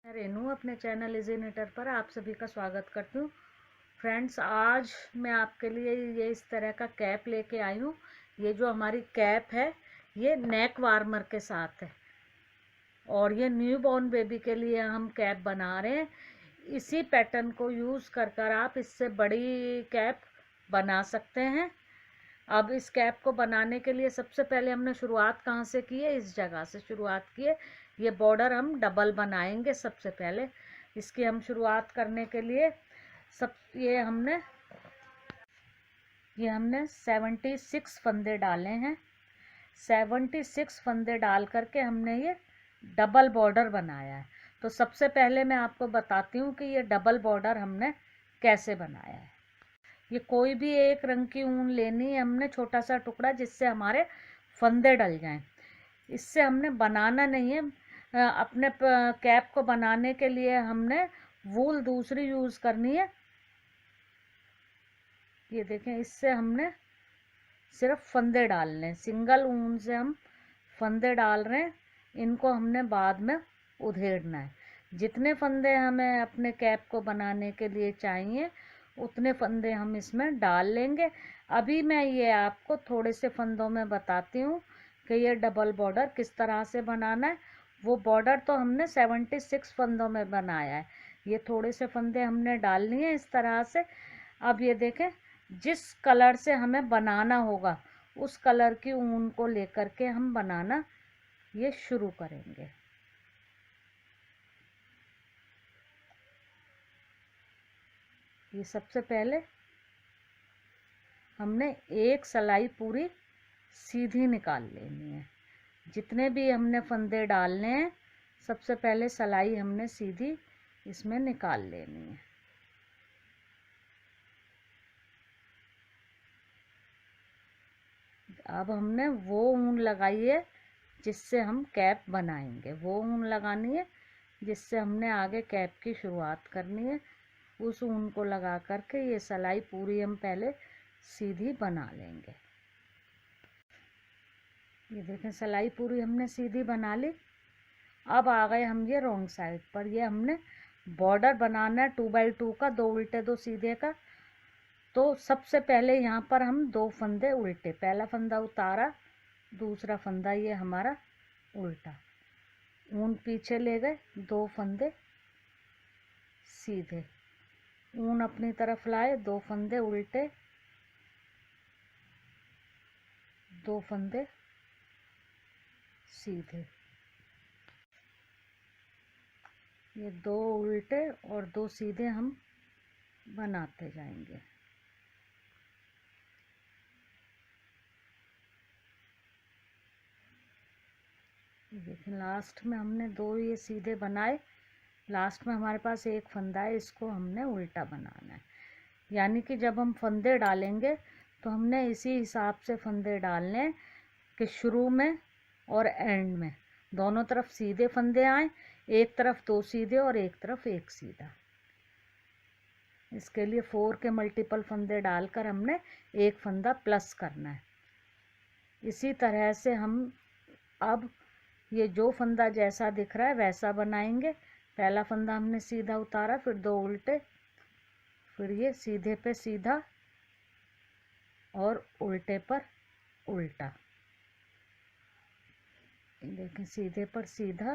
रेनू अपने channel easy नेटर पर आप सभी का स्वागत करती हूँ। फ्रेंड्स, आज मैं आपके लिए ये इस तरह का कैप लेके आई हूँ। ये जो हमारी कैप है ये नेक वार्मर के साथ है और ये न्यू बॉर्न बेबी के लिए हम कैप बना रहे हैं। इसी पैटर्न को यूज़ कर आप इससे बड़ी कैप बना सकते हैं। अब इस कैप को बनाने के लिए सबसे पहले हमने शुरुआत कहाँ से की है, इस जगह से शुरुआत की है। ये बॉर्डर हम डबल बनाएंगे। सबसे पहले इसकी हम शुरुआत करने के लिए ये हमने 76 फंदे डाले हैं। 76 फंदे डाल करके हमने ये डबल बॉर्डर बनाया है। तो सबसे पहले मैं आपको बताती हूँ कि ये डबल बॉर्डर हमने कैसे बनाया है। ये कोई भी एक रंग की ऊन लेनी है हमने, छोटा सा टुकड़ा, जिससे हमारे फंदे डल जाएं। इससे हमने बनाना नहीं है। अपने कैप को बनाने के लिए हमने वूल दूसरी यूज़ करनी है। ये देखें, इससे हमने सिर्फ फंदे डालने, सिंगल ऊन से हम फंदे डाल रहे हैं। इनको हमने बाद में उधेड़ना है। जितने फंदे हमें अपने कैप को बनाने के लिए चाहिए उतने फंदे हम इसमें डाल लेंगे। अभी मैं ये आपको थोड़े से फंदों में बताती हूँ कि ये डबल बॉर्डर किस तरह से बनाना है। वो बॉर्डर तो हमने 76 फंदों में बनाया है। ये थोड़े से फंदे हमने डाल लिए इस तरह से। अब ये देखें, जिस कलर से हमें बनाना होगा उस कलर की ऊन को लेकर के हम बनाना ये शुरू करेंगे। ये सबसे पहले हमने एक सिलाई पूरी सीधी निकाल लेनी है। जितने भी हमने फंदे डालने हैं सबसे पहले सिलाई हमने सीधी इसमें निकाल लेनी है। अब हमने वो ऊन लगाई है जिससे हम कैप बनाएंगे। वो ऊन लगानी है जिससे हमने आगे कैप की शुरुआत करनी है। उस ऊन को लगा करके ये सिलाई पूरी हम पहले सीधी बना लेंगे। ये देखें, सिलाई पूरी हमने सीधी बना ली। अब आ गए हम ये रॉन्ग साइड पर। ये हमने बॉर्डर बनाना है 2x2 का, 2 उल्टे 2 सीधे का। तो सबसे पहले यहाँ पर हम 2 फंदे उल्टे, पहला फंदा उतारा, दूसरा फंदा ये हमारा उल्टा, ऊन पीछे ले गए, 2 फंदे सीधे, ऊन अपनी तरफ लाए, 2 फंदे उल्टे, 2 फंदे सीधे। ये 2 उल्टे और 2 सीधे हम बनाते जाएंगे। देखिए, लास्ट में हमने 2 ये सीधे बनाए। लास्ट में हमारे पास एक फंदा है, इसको हमने उल्टा बनाना है। यानी कि जब हम फंदे डालेंगे तो हमने इसी हिसाब से फंदे डालने हैं कि शुरू में और एंड में दोनों तरफ सीधे फंदे आए। एक तरफ 2 सीधे और एक तरफ 1 सीधा। इसके लिए 4 के मल्टीपल फंदे डालकर हमने एक फंदा प्लस करना है। इसी तरह से हम अब ये जो फंदा जैसा दिख रहा है वैसा बनाएंगे। पहला फंदा हमने सीधा उतारा, फिर 2 उल्टे, फिर ये सीधे पे सीधा और उल्टे पर उल्टा। देखें, सीधे पर सीधा,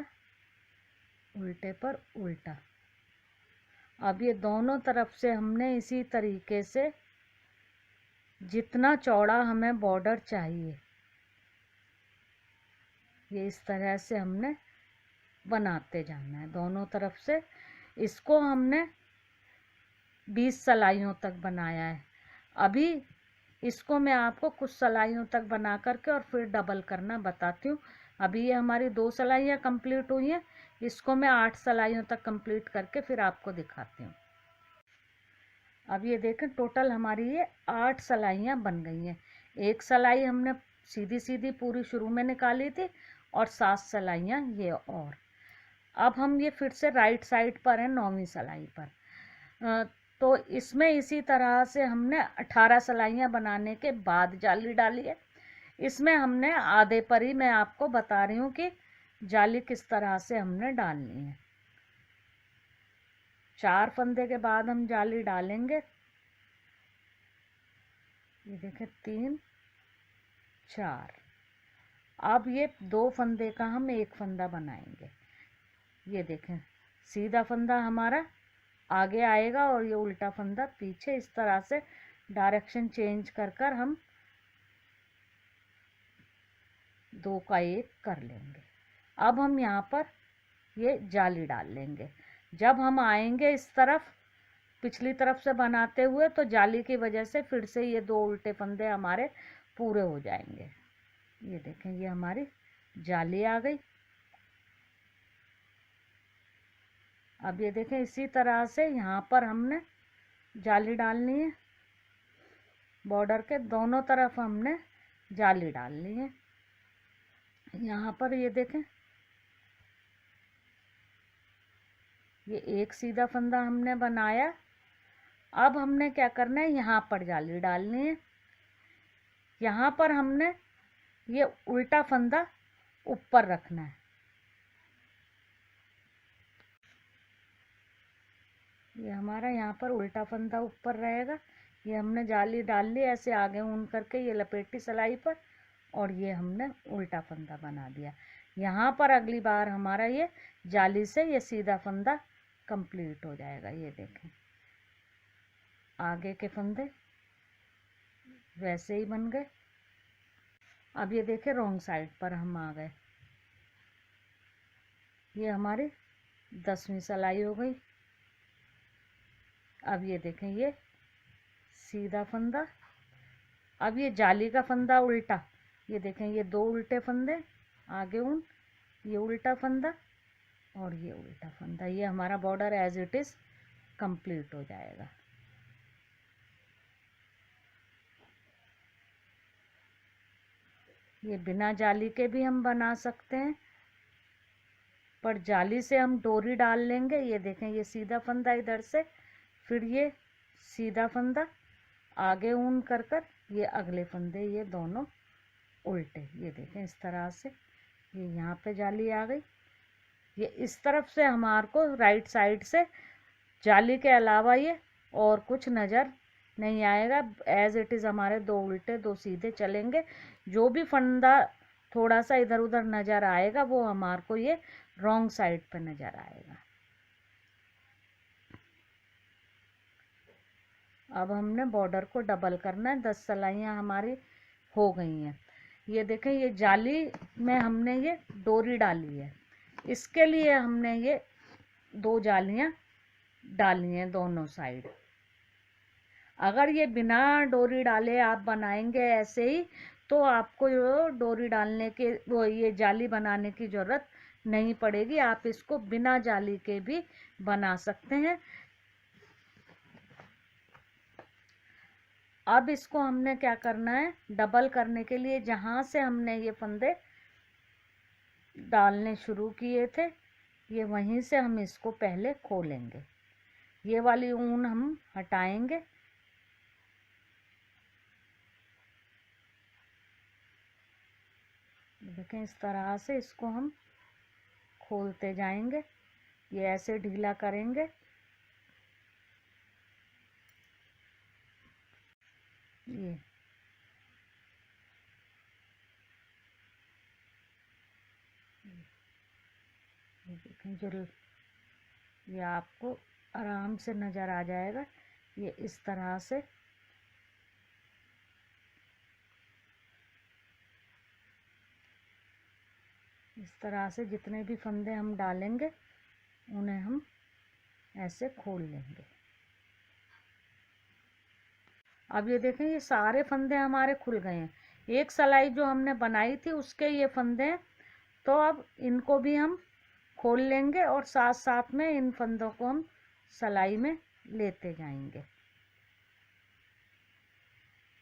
उल्टे पर उल्टा। अब ये दोनों तरफ से हमने इसी तरीके से जितना चौड़ा हमें बॉर्डर चाहिए ये इस तरह से हमने बनाते जाना है दोनों तरफ से। इसको हमने 20 सिलाइयों तक बनाया है। अभी इसको मैं आपको कुछ सिलाइयों तक बना करके और फिर डबल करना बताती हूँ। अभी ये हमारी 2 सिलाइयाँ कंप्लीट हुई हैं। इसको मैं 8 सिलाइयों तक कंप्लीट करके फिर आपको दिखाती हूँ। अब ये देखें, टोटल हमारी ये 8 सिलाइयाँ बन गई हैं। एक सिलाई हमने सीधी सीधी पूरी शुरू में निकाली थी और 7 सिलाइयाँ ये। और अब हम ये फिर से राइट साइड पर हैं, 9वीं सिलाई पर। तो इसमें इसी तरह से हमने 18 सिलाइयाँ बनाने के बाद जाली डाली है। इसमें हमने आधे पर ही मैं आपको बता रही हूँ कि जाली किस तरह से हमने डालनी है। 4 फंदे के बाद हम जाली डालेंगे। ये देखें 3 4। अब ये 2 फंदे का हम एक फंदा बनाएंगे। ये देखें सीधा फंदा हमारा आगे आएगा और ये उल्टा फंदा पीछे। इस तरह से डायरेक्शन चेंज कर कर हम 2 का 1 कर लेंगे। अब हम यहाँ पर ये जाली डाल लेंगे। जब हम आएंगे इस तरफ पिछली तरफ से बनाते हुए तो जाली की वजह से फिर से ये 2 उल्टे फंदे हमारे पूरे हो जाएंगे। ये देखें ये हमारी जाली आ गई। अब ये देखें इसी तरह से यहाँ पर हमने जाली डालनी है। बॉर्डर के दोनों तरफ हमने जाली डालनी है। यहाँ पर ये देखें ये एक सीधा फंदा हमने बनाया। अब हमने क्या करना है, यहाँ पर जाली डालनी है। यहाँ पर हमने ये उल्टा फंदा ऊपर रखना है। ये हमारा यहाँ पर उल्टा फंदा ऊपर रहेगा। ये हमने जाली डाल ली ऐसे आगे ऊन करके ये लपेटी सिलाई पर, और ये हमने उल्टा फंदा बना दिया। यहाँ पर अगली बार हमारा ये जाली से ये सीधा फंदा कंप्लीट हो जाएगा। ये देखें आगे के फंदे वैसे ही बन गए। अब ये देखें रॉन्ग साइड पर हम आ गए। ये हमारी 10वीं सिलाई हो गई। अब ये देखें ये सीधा फंदा। अब ये जाली का फंदा उल्टा। ये देखें ये 2 उल्टे फंदे आगे ऊन, ये उल्टा फंदा और ये उल्टा फंदा। ये हमारा border as it is complete हो जाएगा। ये बिना जाली के भी हम बना सकते हैं, पर जाली से हम डोरी डाल लेंगे। ये देखें ये सीधा फंदा इधर से, फिर ये सीधा फंदा आगे ऊन कर कर ये अगले फंदे ये दोनों उल्टे। ये देखें इस तरह से ये यहाँ पे जाली आ गई। ये इस तरफ से हमारे को राइट साइड से जाली के अलावा ये और कुछ नज़र नहीं आएगा। एज इट इज़ हमारे 2 उल्टे 2 सीधे चलेंगे। जो भी फंदा थोड़ा सा इधर उधर नज़र आएगा वो हमारे को ये रॉन्ग साइड पे नज़र आएगा। अब हमने बॉर्डर को डबल करना है। 10 सिलाइयाँ हमारी हो गई हैं। ये देखें ये जाली में हमने ये डोरी डाली है। इसके लिए हमने ये 2 जालियाँ डाली हैं दोनों साइड। अगर ये बिना डोरी डाले आप बनाएंगे ऐसे ही तो आपको डोरी डालने के वो ये जाली बनाने की ज़रूरत नहीं पड़ेगी। आप इसको बिना जाली के भी बना सकते हैं। अब इसको हमने क्या करना है, डबल करने के लिए जहाँ से हमने ये फंदे डालने शुरू किए थे ये वहीं से हम इसको पहले खोलेंगे। ये वाली ऊन हम हटाएंगे। देखें इस तरह से इसको हम खोलते जाएंगे। ये ऐसे ढीला करेंगे। ये देखें जो ये आपको आराम से नज़र आ जाएगा। ये इस तरह से जितने भी फंदे हम डालेंगे उन्हें हम ऐसे खोल लेंगे। अब ये देखें ये सारे फंदे हमारे खुल गए हैं। एक सिलाई जो हमने बनाई थी उसके ये फंदे हैं, तो अब इनको भी हम खोल लेंगे और साथ साथ में इन फंदों को हम सिलाई में लेते जाएंगे।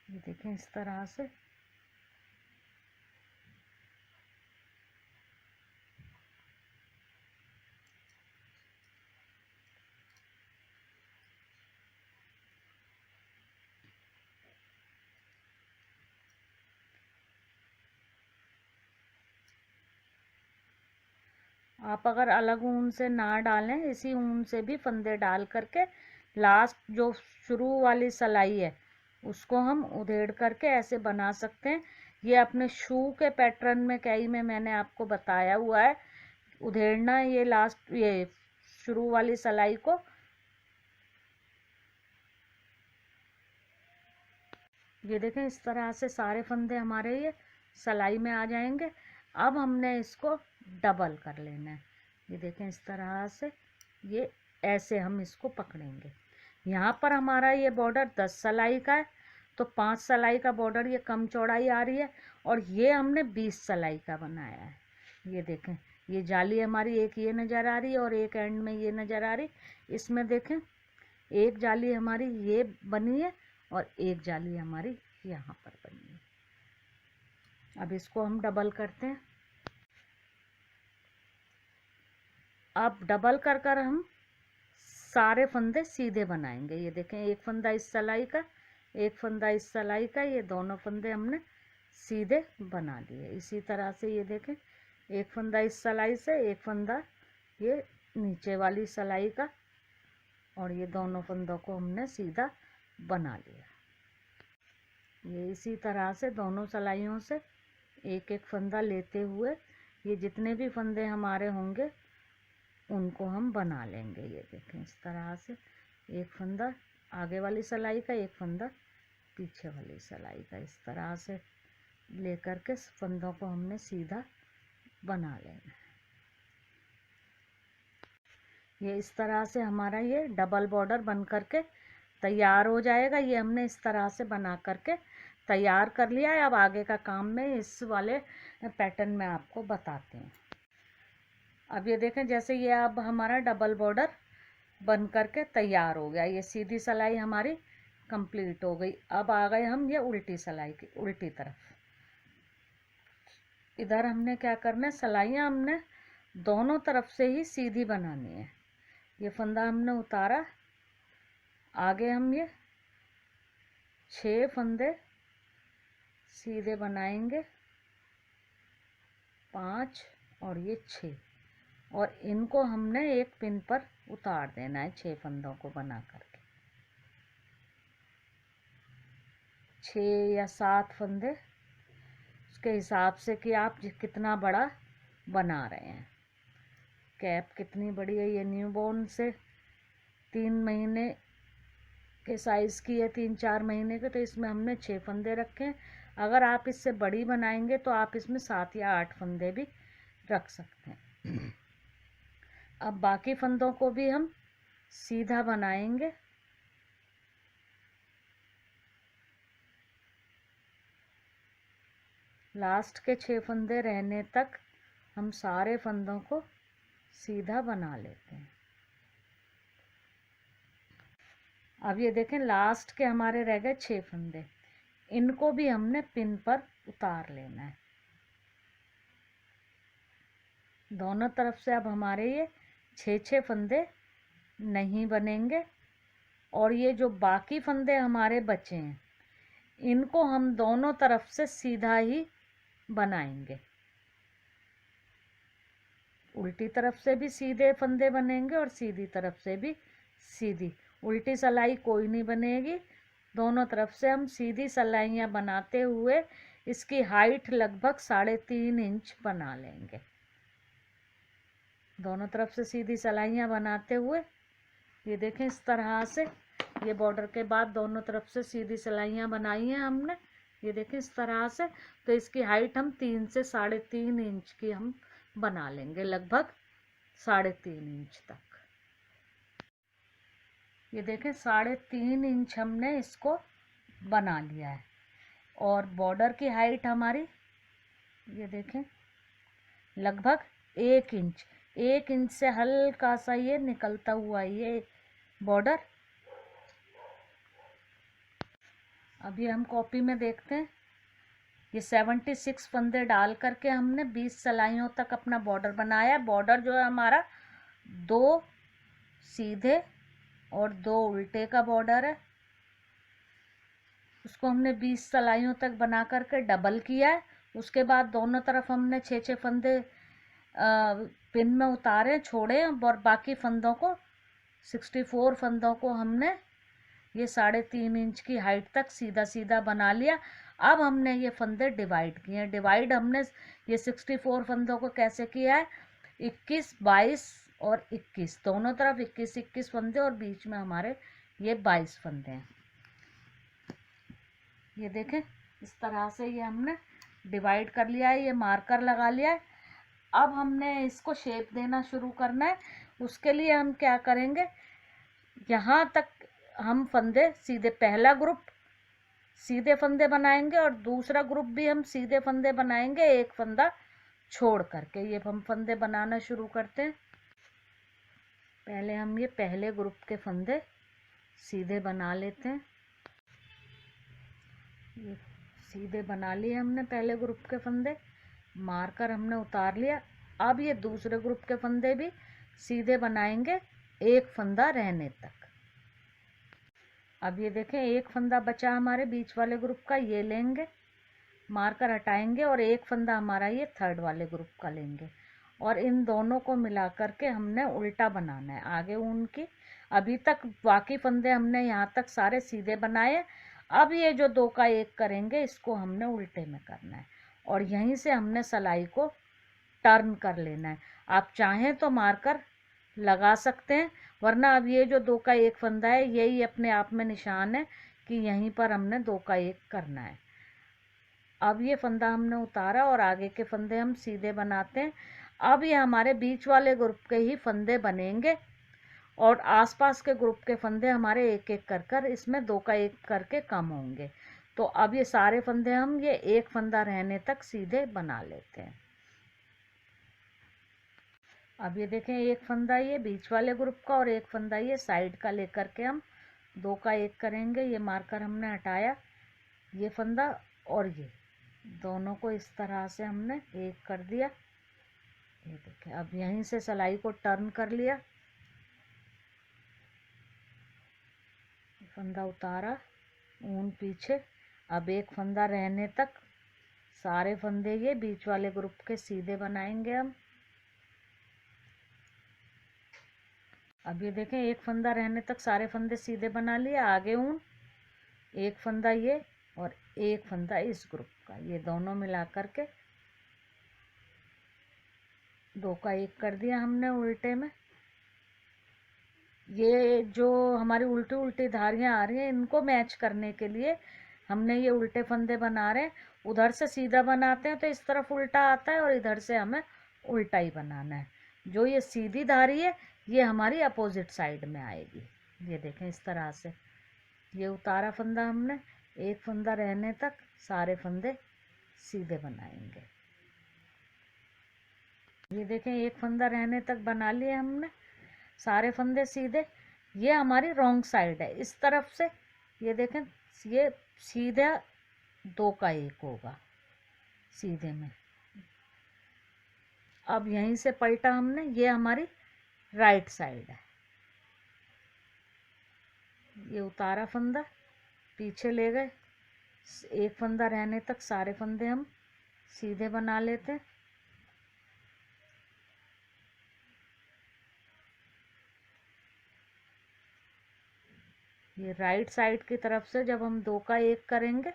ये देखें इस तरह से आप अगर अलग ऊन से ना डालें, इसी ऊन से भी फंदे डाल करके लास्ट जो शुरू वाली सिलाई है उसको हम उधेड़ करके ऐसे बना सकते हैं। ये अपने शू के पैटर्न में कई में मैंने आपको बताया हुआ है, उधेड़ना ये लास्ट ये शुरू वाली सिलाई को। ये देखें इस तरह से सारे फंदे हमारे ये सिलाई में आ जाएंगे। अब हमने इसको डबल कर लेना है। ये देखें इस तरह से ये ऐसे हम इसको पकड़ेंगे। यहाँ पर हमारा ये बॉर्डर 10 सिलाई का है, तो 5 सिलाई का बॉर्डर ये कम चौड़ाई आ रही है, और ये हमने 20 सिलाई का बनाया है। ये देखें ये जाली हमारी एक ये नज़र आ रही है और एक एंड में ये नज़र आ रही। इसमें देखें एक जाली हमारी ये बनी है और एक जाली हमारी यहाँ पर बनी है। अब इसको हम डबल करते हैं। अब डबल कर कर हम सारे फंदे सीधे बनाएंगे। ये देखें एक फंदा इस सिलाई का, एक फंदा इस सिलाई का, ये दोनों फंदे हमने सीधे बना लिए। इसी तरह से ये देखें एक फंदा इस सिलाई से, एक फंदा ये नीचे वाली सिलाई का, और ये दोनों फंदों को हमने सीधा बना लिया। ये इसी तरह से दोनों सिलाइयों से एक एक फंदा लेते हुए ये जितने भी फंदे हमारे होंगे उनको हम बना लेंगे। ये देखें इस तरह से एक फंदा आगे वाली सिलाई का, एक फंदा पीछे वाली सिलाई का, इस तरह से लेकर के फंदों को हमने सीधा बना लेना। ये इस तरह से हमारा ये डबल बॉर्डर बन करके तैयार हो जाएगा। ये हमने इस तरह से बना करके तैयार कर लिया है। अब आगे का काम मैं इस वाले पैटर्न में आपको बताते हैं। अब ये देखें जैसे ये अब हमारा डबल बॉर्डर बन करके तैयार हो गया। ये सीधी सिलाई हमारी कंप्लीट हो गई। अब आ गए हम ये उल्टी सिलाई की उल्टी तरफ। इधर हमने क्या करना है, सिलाइयाँ हमने दोनों तरफ से ही सीधी बनानी है। ये फंदा हमने उतारा, आगे हम ये 6 फंदे सीधे बनाएंगे, 5 और ये 6, और इनको हमने एक पिन पर उतार देना है 6 फंदों को बना करके। 6 या 7 फंदे उसके हिसाब से कि आप कितना बड़ा बना रहे हैं। कैप कितनी बड़ी है, ये न्यूबॉर्न से 3 महीने के साइज़ की है, 3-4 महीने के, तो इसमें हमने 6 फंदे रखे हैं। अगर आप इससे बड़ी बनाएंगे तो आप इसमें 7 या 8 फंदे भी रख सकते हैं। अब बाकी फंदों को भी हम सीधा बनाएंगे। लास्ट के 6 फंदे रहने तक हम सारे फंदों को सीधा बना लेते हैं। अब ये देखें लास्ट के हमारे रह गए 6 फंदे, इनको भी हमने पिन पर उतार लेना है। दोनों तरफ से अब हमारे ये 6 फंदे नहीं बनेंगे, और ये जो बाकी फंदे हमारे बचे हैं इनको हम दोनों तरफ से सीधा ही बनाएंगे। उल्टी तरफ से भी सीधे फंदे बनेंगे और सीधी तरफ से भी सीधी। उल्टी सिलाई कोई नहीं बनेगी, दोनों तरफ से हम सीधी सिलाइयाँ बनाते हुए इसकी हाइट लगभग 3.5 इंच बना लेंगे। दोनों तरफ से सीधी सिलाइयाँ बनाते हुए ये देखें इस तरह से ये बॉर्डर के बाद दोनों तरफ से सीधी सिलाइयाँ बनाई हैं हमने। ये देखें इस तरह से, तो इसकी हाइट हम 3 से 3.5 इंच की हम बना लेंगे, लगभग 3.5 इंच तक। ये देखें 3.5 इंच हमने इसको बना लिया है, और बॉर्डर की हाइट हमारी ये देखें लगभग 1 इंच, 1 इंच से हल्का सा ये निकलता हुआ ये बॉर्डर। अभी हम कॉपी में देखते हैं, ये 76 फंदे डाल करके हमने 20 सिलाइयों तक अपना बॉर्डर बनाया। बॉर्डर जो है हमारा 2 सीधे और 2 उल्टे का बॉर्डर है। उसको हमने 20 सिलाइयों तक बना करके डबल किया है। उसके बाद दोनों तरफ हमने 6-6 फंदे पिन में उतारे छोड़े और बाकी फंदों को 64 फंदों को हमने ये 3.5 इंच की हाइट तक सीधा सीधा बना लिया। अब हमने ये फंदे डिवाइड किए हैं। डिवाइड हमने ये 64 फंदों को कैसे किया है, 21, 22 और 21, दोनों तरफ 21-21 फंदे और बीच में हमारे ये 22 फंदे हैं। ये देखें, इस तरह से ये हमने डिवाइड कर लिया है, ये मार्कर लगा लिया है। अब हमने इसको शेप देना शुरू करना है। उसके लिए हम क्या करेंगे, यहाँ तक हम फंदे सीधे, पहला ग्रुप सीधे फंदे बनाएंगे और दूसरा ग्रुप भी हम सीधे फंदे बनाएंगे, एक फंदा छोड़ करके। ये हम फंदे बनाना शुरू करते हैं। पहले हम ये पहले ग्रुप के फंदे सीधे बना लेते हैं। ये सीधे बना लिए हमने पहले ग्रुप के फंदे, मार्कर हमने उतार लिया। अब ये दूसरे ग्रुप के फंदे भी सीधे बनाएंगे, एक फंदा रहने तक। अब ये देखें, एक फंदा बचा हमारे बीच वाले ग्रुप का, ये लेंगे, मार्कर हटाएंगे और एक फंदा हमारा ये थर्ड वाले ग्रुप का लेंगे और इन दोनों को मिला करके हमने उल्टा बनाना है आगे ऊन की। अभी तक बाकी फंदे हमने यहाँ तक सारे सीधे बनाए। अब ये जो 2 का 1 करेंगे, इसको हमने उल्टे में करना है और यहीं से हमने सिलाई को टर्न कर लेना है। आप चाहें तो मार्कर लगा सकते हैं, वरना अब ये जो 2 का 1 फंदा है, यही अपने आप में निशान है कि यहीं पर हमने 2 का 1 करना है। अब ये फंदा हमने उतारा और आगे के फंदे हम सीधे बनाते हैं। अब ये हमारे बीच वाले ग्रुप के ही फंदे बनेंगे और आसपास के ग्रुप के फंदे हमारे एक एक कर कर इसमें 2 का 1 करके कम होंगे। तो अब ये सारे फंदे हम ये एक फंदा रहने तक सीधे बना लेते हैं। अब ये देखें, एक फंदा ये बीच वाले ग्रुप का और एक फंदा ये साइड का लेकर के हम 2 का 1 करेंगे। ये मार्कर हमने हटाया, ये फंदा और ये दोनों को इस तरह से हमने एक कर दिया। ये देखिए, अब यहीं से सिलाई को टर्न कर लिया, फंदा उतारा, ऊन पीछे। अब एक फंदा रहने तक सारे फंदे ये बीच वाले ग्रुप के सीधे बनाएंगे हम। अब ये देखें, एक फंदा रहने तक सारे फंदे सीधे बना लिए, आगे ऊन, एक फंदा ये और एक फंदा इस ग्रुप का, ये दोनों मिला करके 2 का 1 कर दिया हमने उल्टे में। ये जो हमारी उल्टी उल्टी धारियां आ रही हैं, इनको मैच करने के लिए हमने ये उल्टे फंदे बना रहे हैं। उधर से सीधा बनाते हैं तो इस तरफ उल्टा आता है और इधर से हमें उल्टा ही बनाना है। जो ये सीधी धारी है, ये हमारी अपोजिट साइड में आएगी। ये देखें, इस तरह से ये उतारा फंदा हमने, एक फंदा रहने तक सारे फंदे सीधे बनाएंगे। ये देखें, एक फंदा रहने तक बना लिए हमने सारे फंदे सीधे। ये हमारी रॉन्ग साइड है, इस तरफ से ये देखें, ये सीधा 2 का 1 होगा सीधे में। अब यहीं से पलटा हमने, ये हमारी राइट साइड है। ये उतारा फंदा, पीछे ले गए, एक फंदा रहने तक सारे फंदे हम सीधे बना लेते हैं। ये राइट साइड की तरफ से जब हम 2 का 1 करेंगे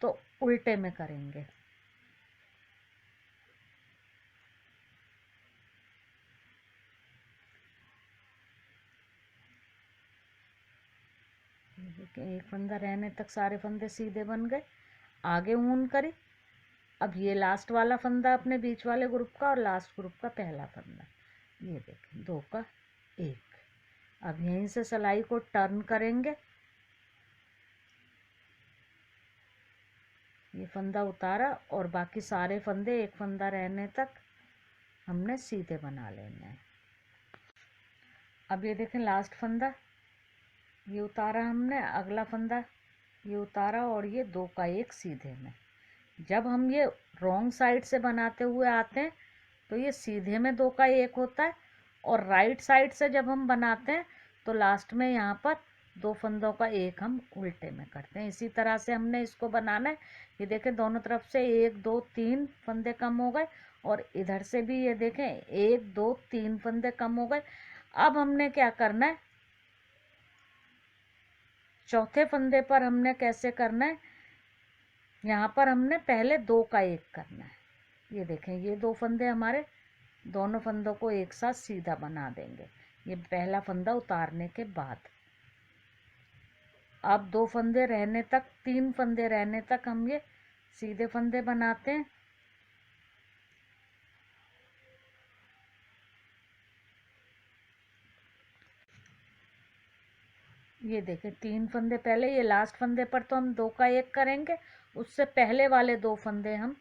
तो उल्टे में करेंगे। एक फंदा रहने तक सारे फंदे सीधे बन गए, आगे ऊन करी। अब ये लास्ट वाला फंदा अपने बीच वाले ग्रुप का और लास्ट ग्रुप का पहला फंदा, ये देखें 2 का 1। अब यहीं से सिलाई को टर्न करेंगे, ये फंदा उतारा और बाकी सारे फंदे एक फंदा रहने तक हमने सीधे बना लेना है। अब ये देखें, लास्ट फंदा ये उतारा हमने, अगला फंदा ये उतारा और ये 2 का 1 सीधे में। जब हम ये रॉन्ग साइड से बनाते हुए आते हैं तो ये सीधे में 2 का 1 होता है और राइट साइड से जब हम बनाते हैं तो लास्ट में यहाँ पर 2 फंदों का 1 हम उल्टे में करते हैं। इसी तरह से हमने इसको बनाना है। ये देखें, दोनों तरफ से 1 2 3 फंदे कम हो गए और इधर से भी ये देखें 1 2 3 फंदे कम हो गए। अब हमने क्या करना है, चौथे फंदे पर हमने कैसे करना है, यहाँ पर हमने पहले 2 का 1 करना है। ये देखें ये 2 फंदे हमारे, दोनों फंदों को एक साथ सीधा बना देंगे, ये पहला फंदा उतारने के बाद। अब 2 फंदे रहने तक, 3 फंदे रहने तक हम ये सीधे फंदे बनाते हैं। ये देखें 3 फंदे पहले, ये लास्ट फंदे पर तो हम 2 का 1 करेंगे, उससे पहले वाले 2 फंदे हम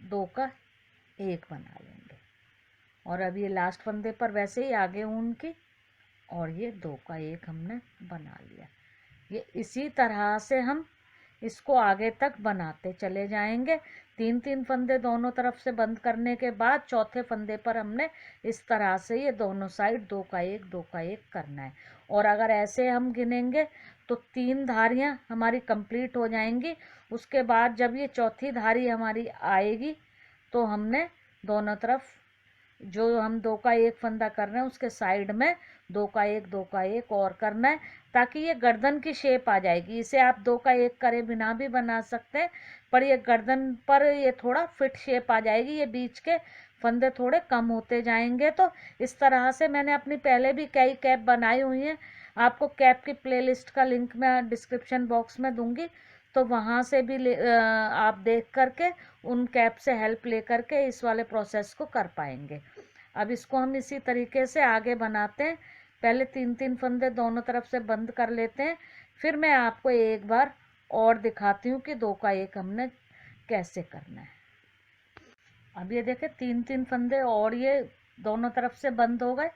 2 का 1 बना लेंगे। और अब ये लास्ट फंदे पर वैसे ही आगे ऊन की, और ये 2 का 1 हमने बना लिया। ये इसी तरह से हम इसको आगे तक बनाते चले जाएंगे। 3 फंदे दोनों तरफ से बंद करने के बाद चौथे फंदे पर हमने इस तरह से ये दोनों साइड 2 का 1 2 का 1 करना है। और अगर ऐसे हम गिनेंगे तो 3 धारियां हमारी कंप्लीट हो जाएंगी। उसके बाद जब ये चौथी धारी हमारी आएगी तो हमने दोनों तरफ जो हम 2 का 1 फंदा कर रहे हैं उसके साइड में 2 का 1 2 का 1 और करना है, ताकि ये गर्दन की शेप आ जाएगी। इसे आप 2 का 1 करे बिना भी बना सकते हैं, पर ये गर्दन पर ये थोड़ा फिट शेप आ जाएगी, ये बीच के फंदे थोड़े कम होते जाएंगे। तो इस तरह से मैंने अपनी पहले भी कई कैप बनाई हुई हैं, आपको कैप की प्लेलिस्ट का लिंक मैं डिस्क्रिप्शन बॉक्स में दूंगी, तो वहाँ से भी आप देख करके उन कैप से हेल्प ले करके इस वाले प्रोसेस को कर पाएंगे। अब इसको हम इसी तरीके से आगे बनाते हैं। पहले 3 फंदे दोनों तरफ से बंद कर लेते हैं, फिर मैं आपको एक बार और दिखाती हूँ कि 2 का 1 हमने कैसे करना है। अब ये देखें 3 फंदे और ये दोनों तरफ से बंद हो गए।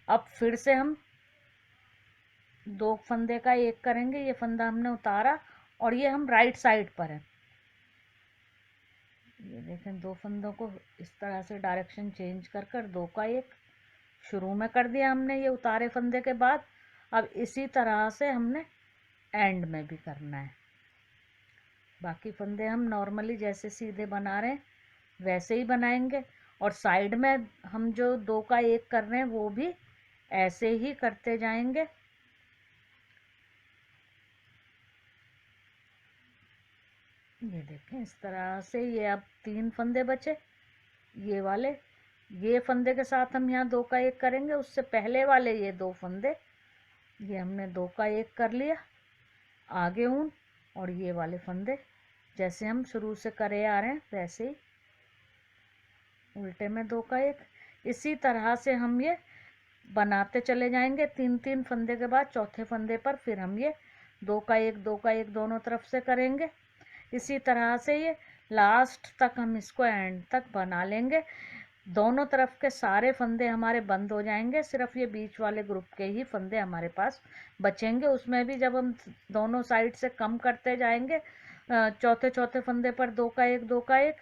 अब फिर से हम 2 फंदे का 1 करेंगे। ये फंदा हमने उतारा और ये हम राइट साइड पर है। ये देखें 2 फंदों को इस तरह से डायरेक्शन चेंज कर कर 2 का 1 शुरू में कर दिया हमने ये उतारे फंदे के बाद। अब इसी तरह से हमने एंड में भी करना है। बाकी फंदे हम नॉर्मली जैसे सीधे बना रहे हैं वैसे ही बनाएंगे, और साइड में हम जो 2 का 1 कर रहे हैं वो भी ऐसे ही करते जाएंगे। ये देखें इस तरह से, ये अब 3 फंदे बचे, ये वाले, ये फंदे के साथ हम यहाँ 2 का 1 करेंगे, उससे पहले वाले ये 2 फंदे, ये हमने 2 का 1 कर लिया आगे ऊन, और ये वाले फंदे जैसे हम शुरू से करे आ रहे हैं वैसे ही उल्टे में 2 का 1। इसी तरह से हम ये बनाते चले जाएंगे। 3 फंदे के बाद चौथे फंदे पर फिर हम ये 2 का 1 2 का 1 दोनों तरफ से करेंगे। इसी तरह से ये लास्ट तक हम इसको एंड तक बना लेंगे। दोनों तरफ के सारे फंदे हमारे बंद हो जाएंगे, सिर्फ ये बीच वाले ग्रुप के ही फंदे हमारे पास बचेंगे। उसमें भी जब हम दोनों साइड से कम करते जाएंगे चौथे चौथे फंदे पर 2 का 1 2 का 1,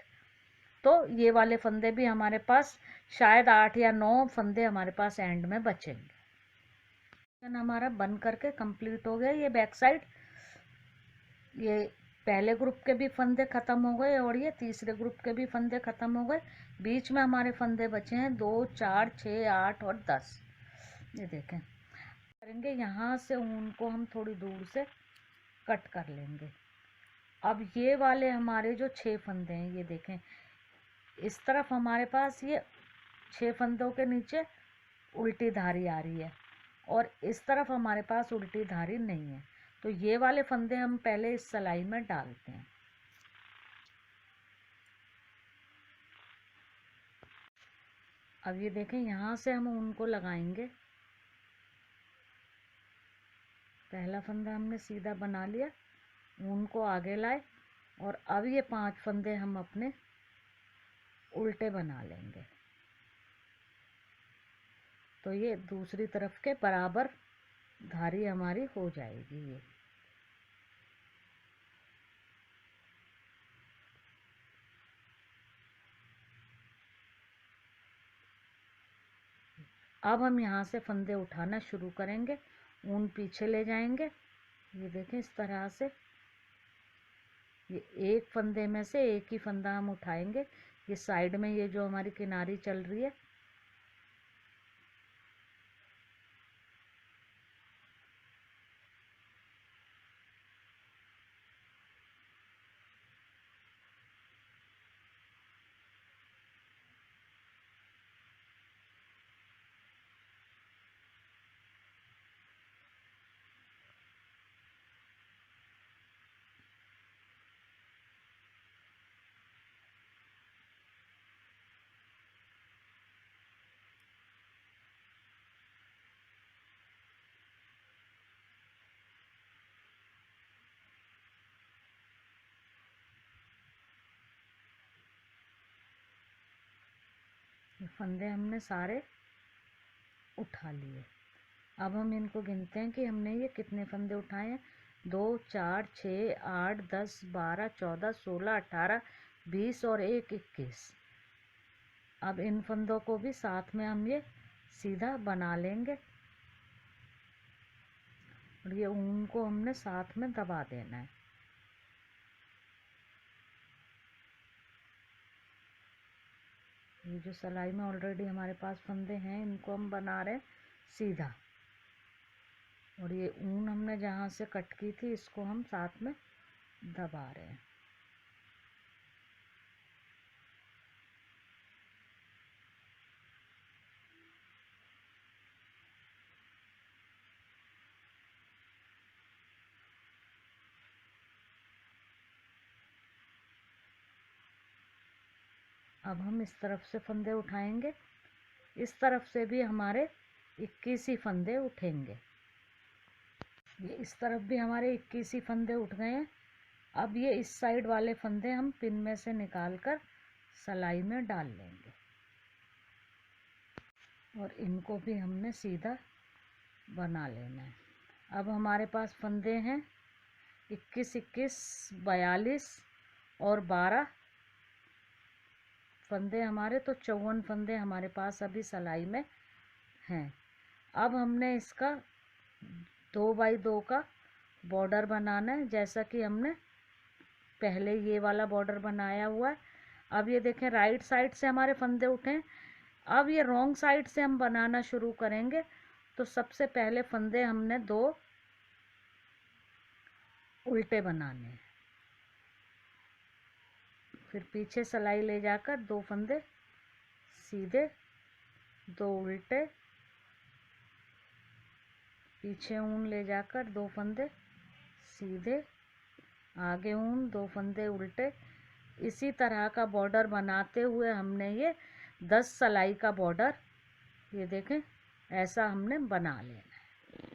तो ये वाले फंदे भी हमारे पास शायद 8 या 9 फंदे हमारे पास एंड में बचेंगे। हमारा बन करके कंप्लीट हो गया। ये बैक साइड, ये पहले ग्रुप के भी फंदे ख़त्म हो गए और ये तीसरे ग्रुप के भी फंदे ख़त्म हो गए। बीच में हमारे फंदे बचे हैं 2 4 6 8 और 10। ये देखें करेंगे, यहाँ से ऊन को हम थोड़ी दूर से कट कर लेंगे। अब ये वाले हमारे जो 6 फंदे हैं, ये देखें इस तरफ हमारे पास ये 6 फंदों के नीचे उल्टी धारी आ रही है, और इस तरफ हमारे पास उल्टी धारी नहीं है। तो ये वाले फंदे हम पहले इस सिलाई में डालते हैं। अब ये देखें यहाँ से हम ऊन को लगाएंगे। पहला फंदा हमने सीधा बना लिया, ऊन को आगे लाए, और अब ये 5 फंदे हम अपने उल्टे बना लेंगे, तो ये दूसरी तरफ के बराबर धारी हमारी हो जाएगी। ये अब हम यहाँ से फंदे उठाना शुरू करेंगे, ऊन पीछे ले जाएंगे। ये देखें इस तरह से, ये एक फंदे में से एक ही फंदा हम उठाएंगे, ये साइड में ये जो हमारी किनारी चल रही है, ये फंदे हमने सारे उठा लिए। अब हम इनको गिनते हैं कि हमने ये कितने फंदे उठाए हैं। 2, 4, 6, 8, 10, 12, 14, 16, 18, 20 और 1, 21। अब इन फंदों को भी साथ में हम ये सीधा बना लेंगे और ये ऊन को हमने साथ में दबा देना है। ये जो सिलाई में ऑलरेडी हमारे पास फंदे हैं, इनको हम बना रहे हैं सीधा, और ये ऊन हमने जहाँ से कट की थी इसको हम साथ में दबा रहे हैं। अब हम इस तरफ से फंदे उठाएंगे, इस तरफ से भी हमारे 21 ही फंदे उठेंगे। ये इस तरफ भी हमारे 21 ही फंदे उठ गए हैं। अब ये इस साइड वाले फंदे हम पिन में से निकाल कर सिलाई में डाल लेंगे और इनको भी हमने सीधा बना लेना है। अब हमारे पास फंदे हैं 21, 21, 42 और 12 फंदे हमारे, तो 54 फंदे हमारे पास अभी सिलाई में हैं। अब हमने इसका 2 बाई 2 का बॉर्डर बनाना है, जैसा कि हमने पहले ये वाला बॉर्डर बनाया हुआ है। अब ये देखें, राइट साइड से हमारे फंदे उठे, अब ये रॉन्ग साइड से हम बनाना शुरू करेंगे। तो सबसे पहले फंदे हमने 2 उल्टे बनाने हैं, फिर पीछे सिलाई ले जाकर 2 फंदे सीधे, 2 उल्टे, पीछे ऊन ले जाकर 2 फंदे सीधे, आगे ऊन, 2 फंदे उल्टे। इसी तरह का बॉर्डर बनाते हुए हमने ये 10 सिलाई का बॉर्डर, ये देखें, ऐसा हमने बना लेना है।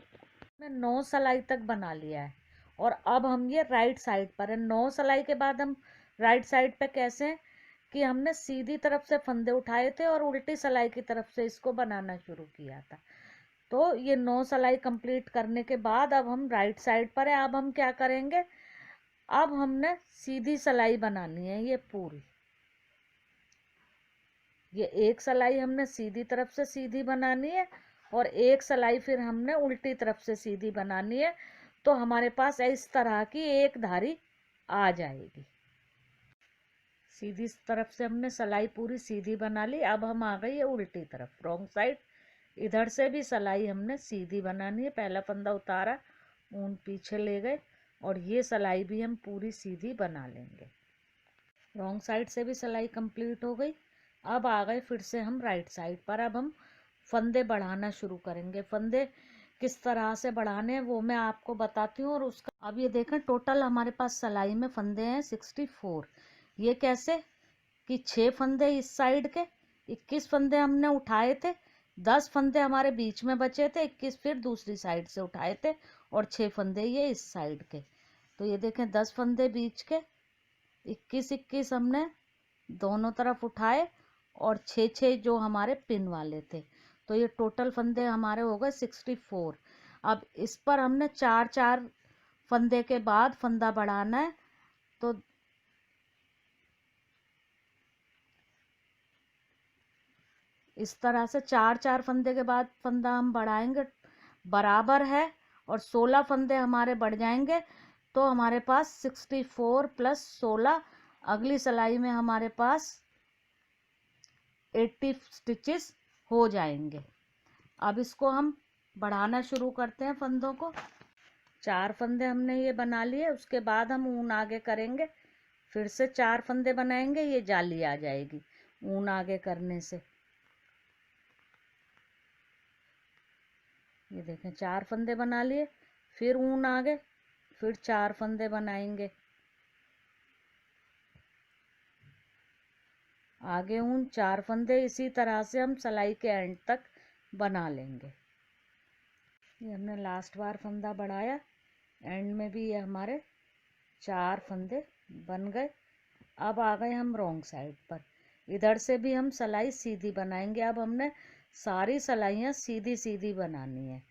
हमने 9 सिलाई तक बना लिया है और अब हम ये राइट साइड पर है। 9 सिलाई के बाद हम राइट साइड पे कैसे हैं कि हमने सीधी तरफ से फंदे उठाए थे और उल्टी सिलाई की तरफ से इसको बनाना शुरू किया था। तो ये 9 सिलाई कंप्लीट करने के बाद अब हम राइट साइड पर है। अब हम क्या करेंगे, अब हमने सीधी सिलाई बनानी है ये पूरी। ये एक सिलाई हमने सीधी तरफ से सीधी बनानी है और एक सिलाई फिर हमने उल्टी तरफ से सीधी बनानी है। तो हमारे पास इस तरह की एक धारी आ जाएगी। सीधी तरफ से हमने सिलाई पूरी सीधी बना ली। अब हम आ गई है उल्टी तरफ, रॉन्ग साइड। इधर से भी सिलाई हमने सीधी बनानी है। पहला फंदा उतारा, ऊन पीछे ले गए और ये सिलाई भी हम पूरी सीधी बना लेंगे। रॉन्ग साइड से भी सिलाई कंप्लीट हो गई। अब आ गए फिर से हम राइट साइड पर। अब हम फंदे बढ़ाना शुरू करेंगे। फंदे किस तरह से बढ़ाने हैं वो मैं आपको बताती हूँ। और उसका अब ये देखें, टोटल हमारे पास सिलाई में फंदे हैं 64। ये कैसे कि 6 फंदे इस साइड के, 21 फंदे हमने उठाए थे, 10 फंदे हमारे बीच में बचे थे, 21 फिर दूसरी साइड से उठाए थे और 6 फंदे ये इस साइड के। तो ये देखें, 10 फंदे बीच के, 21-21 हमने दोनों तरफ उठाए और 6-6 जो हमारे पिन वाले थे। तो ये टोटल फंदे हमारे हो गए 64। अब इस पर हमने 4-4 फंदे के बाद फंदा बढ़ाना है। तो इस तरह से 4-4 फंदे के बाद फंदा हम बढ़ाएंगे, बराबर है, और 16 फंदे हमारे बढ़ जाएंगे। तो हमारे पास 64 + 16, अगली सिलाई में हमारे पास 80 स्टिचेस हो जाएंगे। अब इसको हम बढ़ाना शुरू करते हैं फंदों को। 4 फंदे हमने ये बना लिए, उसके बाद हम ऊन आगे करेंगे, फिर से 4 फंदे बनाएंगे, ये जाली आ जाएगी ऊन आगे करने से। ये देखें 4 फंदे बना लिए, फिर ऊन आगे, फिर 4 फंदे बनाएंगे, आगे ऊन 4 फंदे। इसी तरह से हम सिलाई के एंड तक बना लेंगे। ये हमने लास्ट बार फंदा बढ़ाया, एंड में भी ये हमारे 4 फंदे बन गए। अब आ गए हम रॉन्ग साइड पर, इधर से भी हम सिलाई सीधी बनाएंगे। अब हमने सारी सिलाइयाँ सीधी सीधी बनानी है।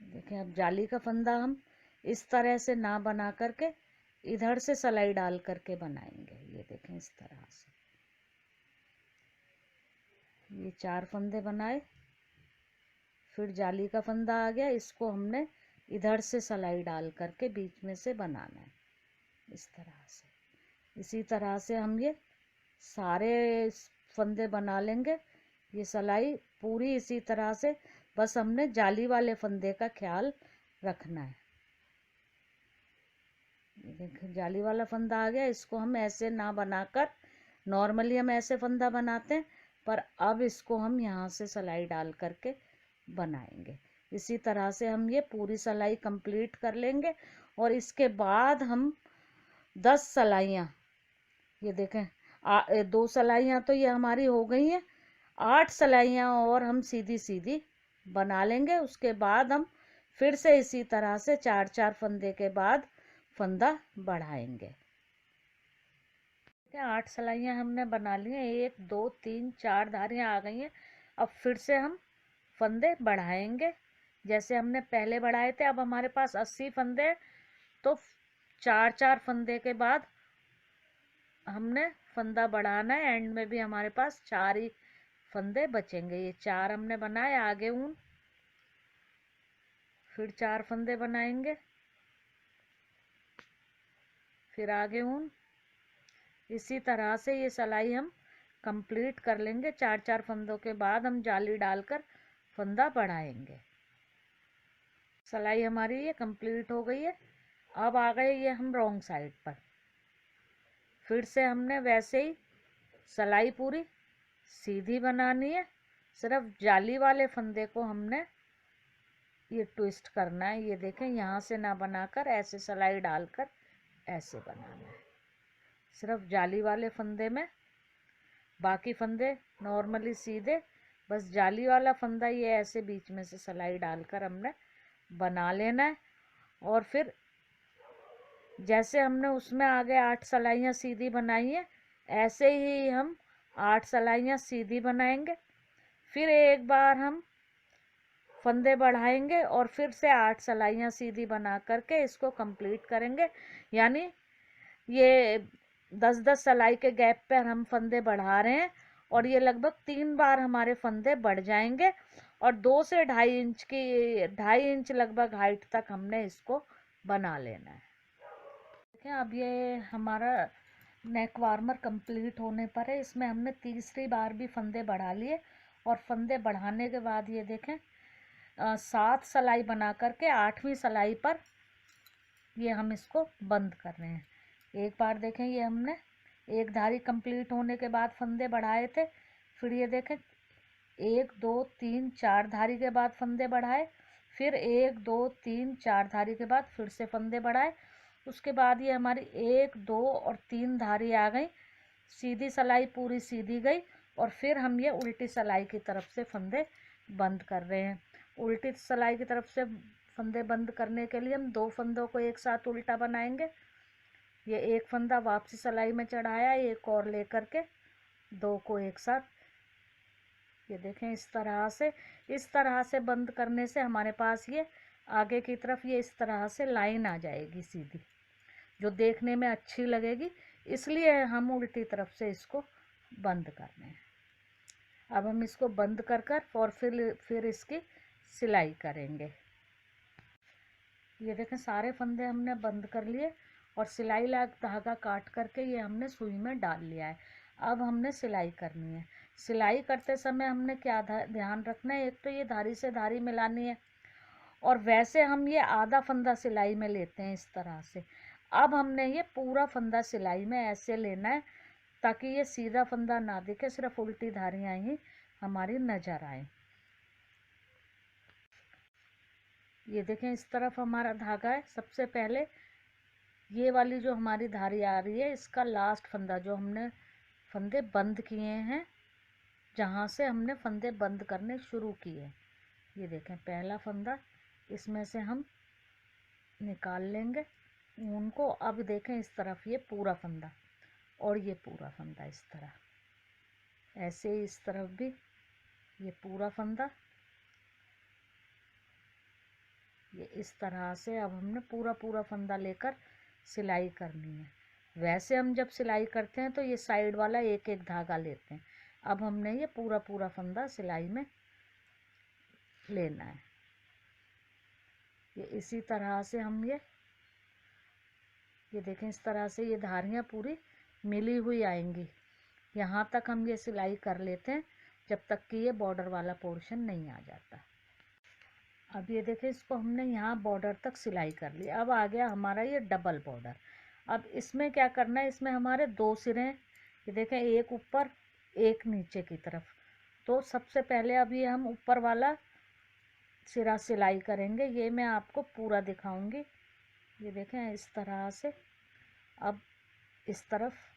देखें अब जाली का फंदा हम इस तरह से ना बना करके इधर से सिलाई डाल करके बनाएंगे। ये देखें इस तरह से, ये 4 फंदे बनाए, फिर जाली का फंदा आ गया, इसको हमने इधर से सिलाई डाल करके बीच में से बनाना है इस तरह से। इसी तरह से हम ये सारे फंदे बना लेंगे। ये सिलाई पूरी इसी तरह से, बस हमने जाली वाले फंदे का ख्याल रखना है। देखिए जाली वाला फंदा आ गया, इसको हम ऐसे ना बनाकर, नॉर्मली हम ऐसे फंदा बनाते हैं, पर अब इसको हम यहाँ से सिलाई डाल करके बनाएंगे। इसी तरह से हम ये पूरी सिलाई कंप्लीट कर लेंगे। और इसके बाद हम 10 सिलाइयाँ, ये देखें 2 सिलाइयाँ तो ये हमारी हो गई हैं, 8 सिलाइयाँ और हम सीधी सीधी बना लेंगे। उसके बाद हम फिर से इसी तरह से 4-4 फंदे के बाद फंदा बढ़ाएंगे। 8 सिलाइयाँ हमने बना ली हैं, 1 2 3 4 धारियाँ आ गई हैं। अब फिर से हम फंदे बढ़ाएंगे जैसे हमने पहले बढ़ाए थे। अब हमारे पास 80 फंदे हैं, तो 4-4 फंदे के बाद हमने फंदा बढ़ाना है। एंड में भी हमारे पास 4 ही फंदे बचेंगे। ये 4 हमने बनाए, आगे ऊन, फिर 4 फंदे बनाएंगे, फिर आगे ऊन। इसी तरह से ये सिलाई हम कंप्लीट कर लेंगे। 4-4 फंदों के बाद हम जाली डालकर फंदा बढ़ाएंगे। सिलाई हमारी ये कंप्लीट हो गई है। अब आ गए ये हम रॉन्ग साइड पर, फिर से हमने वैसे ही सिलाई पूरी सीधी बनानी है, सिर्फ जाली वाले फंदे को हमने ये ट्विस्ट करना है। ये देखें यहाँ से ना बनाकर ऐसे सिलाई डालकर ऐसे बनाना है, सिर्फ जाली वाले फंदे में। बाकी फंदे नॉर्मली सीधे, बस जाली वाला फंदा ये ऐसे बीच में से सिलाई डालकर हमने बना लेना है। और फिर जैसे हमने उसमें आगे 8 सिलाइयाँ सीधी बनाई है, ऐसे ही हम 8 सिलाइयाँ सीधी बनाएंगे। फिर एक बार हम फंदे बढ़ाएंगे और फिर से 8 सिलाइयाँ सीधी बना करके इसको कंप्लीट करेंगे। यानी ये 10-10 सिलाई के गैप पर हम फंदे बढ़ा रहे हैं, और ये लगभग 3 बार हमारे फंदे बढ़ जाएंगे। और 2 से 2.5 इंच की, 2.5 इंच लगभग हाइट तक हमने इसको बना लेना है। देखिए अब ये हमारा नेक वार्मर कंप्लीट होने पर है। इसमें हमने तीसरी बार भी फंदे बढ़ा लिए, और फंदे बढ़ाने के बाद ये देखें 7 सिलाई बना करके 8वीं सिलाई पर ये हम इसको बंद कर रहे हैं। एक बार देखें ये हमने एक धारी कंप्लीट होने के बाद फंदे बढ़ाए थे, फिर ये देखें 1 2 3 4 धारी के बाद फंदे बढ़ाए, फिर 1 2 3 4 धारी के बाद फिर से फंदे बढ़ाए। उसके बाद ये हमारी 1 2 और 3 धारी आ गई, सीधी सिलाई पूरी सीधी गई, और फिर हम ये उल्टी सिलाई की तरफ से फंदे बंद कर रहे हैं। उल्टी सिलाई की तरफ से फंदे बंद करने के लिए हम 2 फंदों को एक साथ उल्टा बनाएंगे। ये एक फंदा वापसी सिलाई में चढ़ाया, एक और लेकर के 2 को एक साथ, ये देखें इस तरह से बंद करने से हमारे पास ये आगे की तरफ ये इस तरह से लाइन आ जाएगी सीधी, जो देखने में अच्छी लगेगी। इसलिए हम उल्टी तरफ से इसको बंद कर रहे हैं। अब हम इसको बंद कर कर और फिर इसकी सिलाई करेंगे। ये देखें सारे फंदे हमने बंद कर लिए, और सिलाई लायक धागा काट करके ये हमने सुई में डाल लिया है। अब हमने सिलाई करनी है। सिलाई करते समय हमने क्या ध्यान रखना है, एक तो ये धारी से धारी मिलानी है, और वैसे हम ये आधा फंदा सिलाई में लेते हैं इस तरह से। अब हमने ये पूरा फंदा सिलाई में ऐसे लेना है ताकि ये सीधा फंदा ना दिखे, सिर्फ उल्टी धारियाँ ही हमारी नजर आए। ये देखें इस तरफ हमारा धागा है। सबसे पहले ये वाली जो हमारी धारी आ रही है, इसका लास्ट फंदा जो हमने फंदे बंद किए हैं, जहाँ से हमने फंदे बंद करने शुरू किए, ये देखें पहला फंदा, इसमें से हम निकाल लेंगे ऊन को। अब देखें इस तरफ ये पूरा फंदा और ये पूरा फंदा इस तरह, ऐसे ही इस तरफ भी ये पूरा फंदा, ये इस तरह से। अब हमने पूरा पूरा फंदा लेकर सिलाई करनी है। वैसे हम जब सिलाई करते हैं तो ये साइड वाला एक एक धागा लेते हैं। अब हमने ये पूरा पूरा फंदा सिलाई में लेना है। ये इसी तरह से हम ये देखें इस तरह से ये धारियाँ पूरी मिली हुई आएंगी। यहाँ तक हम ये सिलाई कर लेते हैं जब तक कि ये बॉर्डर वाला पोर्शन नहीं आ जाता। अब ये देखें इसको हमने यहाँ बॉर्डर तक सिलाई कर ली। अब आ गया हमारा ये डबल बॉर्डर। अब इसमें क्या करना है, इसमें हमारे दो सिरे हैं, ये देखें एक ऊपर एक नीचे की तरफ। तो सबसे पहले अब ये हम ऊपर वाला सिरा सिलाई करेंगे, ये मैं आपको पूरा दिखाऊंगी। ये देखें इस तरह से। अब इस तरफ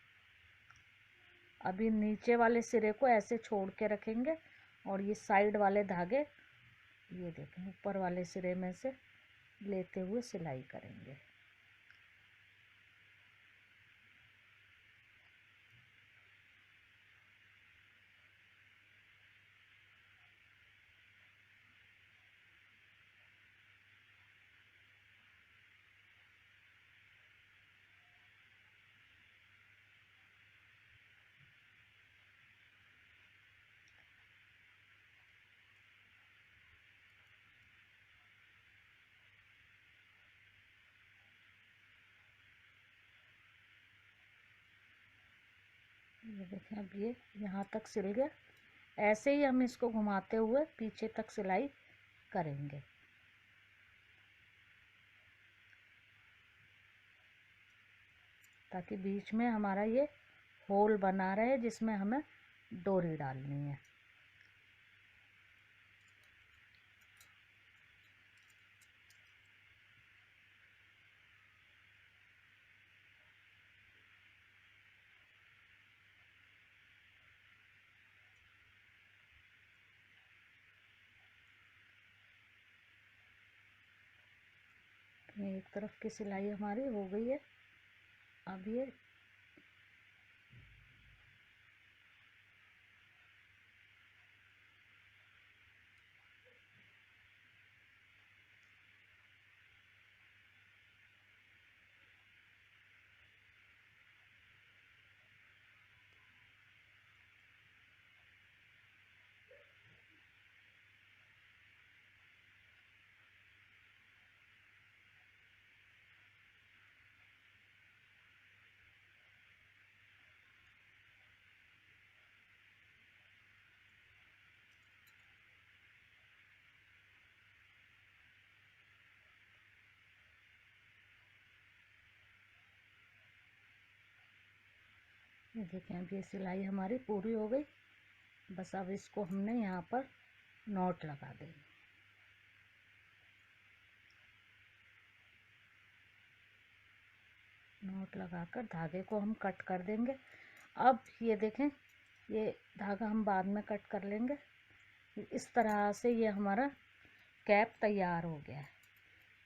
अभी नीचे वाले सिरे को ऐसे छोड़ के रखेंगे और ये साइड वाले धागे ये देखें ऊपर वाले सिरे में से लेते हुए सिलाई करेंगे। ये देखें अब ये यहाँ तक सिल गया। ऐसे ही हम इसको घुमाते हुए पीछे तक सिलाई करेंगे। ताकि बीच में हमारा ये होल बना रहे जिसमें हमें डोरी डालनी है। एक तरफ की सिलाई हमारी हो गई है। अब ये देखें अब ये सिलाई हमारी पूरी हो गई। बस अब इसको हमने यहाँ पर नॉट लगा देंगे। नॉट लगाकर धागे को हम कट कर देंगे। अब ये देखें ये धागा हम बाद में कट कर लेंगे। इस तरह से ये हमारा कैप तैयार हो गया है।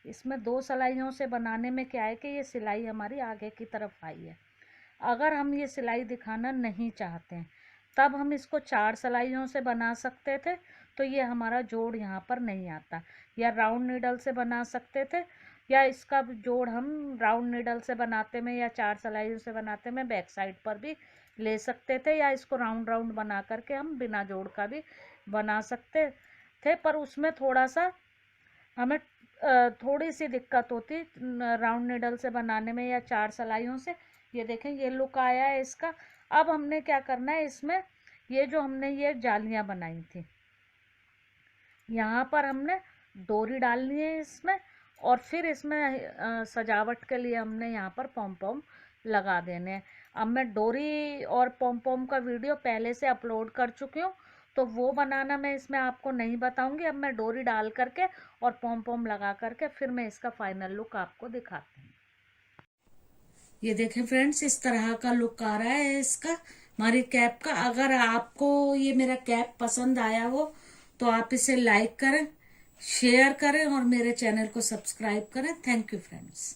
इसमें दो सिलाइयों से बनाने में क्या है कि ये सिलाई हमारी आगे की तरफ आई है। अगर हम ये सिलाई दिखाना नहीं चाहते हैं तब हम इसको 4 सिलाइयों से बना सकते थे, तो ये हमारा जोड़ यहाँ पर नहीं आता। या राउंड नीडल से बना सकते थे, या इसका जोड़ हम राउंड नीडल से बनाते में या 4 सिलाइयों से बनाते में बैक साइड पर भी ले सकते थे, या इसको राउंड राउंड बना करके हम बिना जोड़ का भी बना सकते थे। पर उसमें थोड़ा सा हमें थोड़ी सी दिक्कत होती राउंड निडल से बनाने में या 4 सलाइयों से। ये देखें ये लुक आया है इसका। अब हमने क्या करना है, इसमें ये जो हमने ये जालियां बनाई थी, यहाँ पर हमने डोरी डालनी है इसमें, और फिर इसमें सजावट के लिए हमने यहाँ पर पॉम पॉम लगा देने हैं। अब मैं डोरी और पॉम पॉम का वीडियो पहले से अपलोड कर चुकी हूँ, तो वो बनाना मैं इसमें आपको नहीं बताऊंगी। अब मैं डोरी डाल करके और पॉम पॉम लगा करके फिर मैं इसका फाइनल लुक आपको दिखाती हूँ। ये देखें फ्रेंड्स, इस तरह का लुक आ रहा है इसका, हमारी कैप का। अगर आपको ये मेरा कैप पसंद आया हो तो आप इसे लाइक करें, शेयर करें और मेरे चैनल को सब्सक्राइब करें। Thank you friends.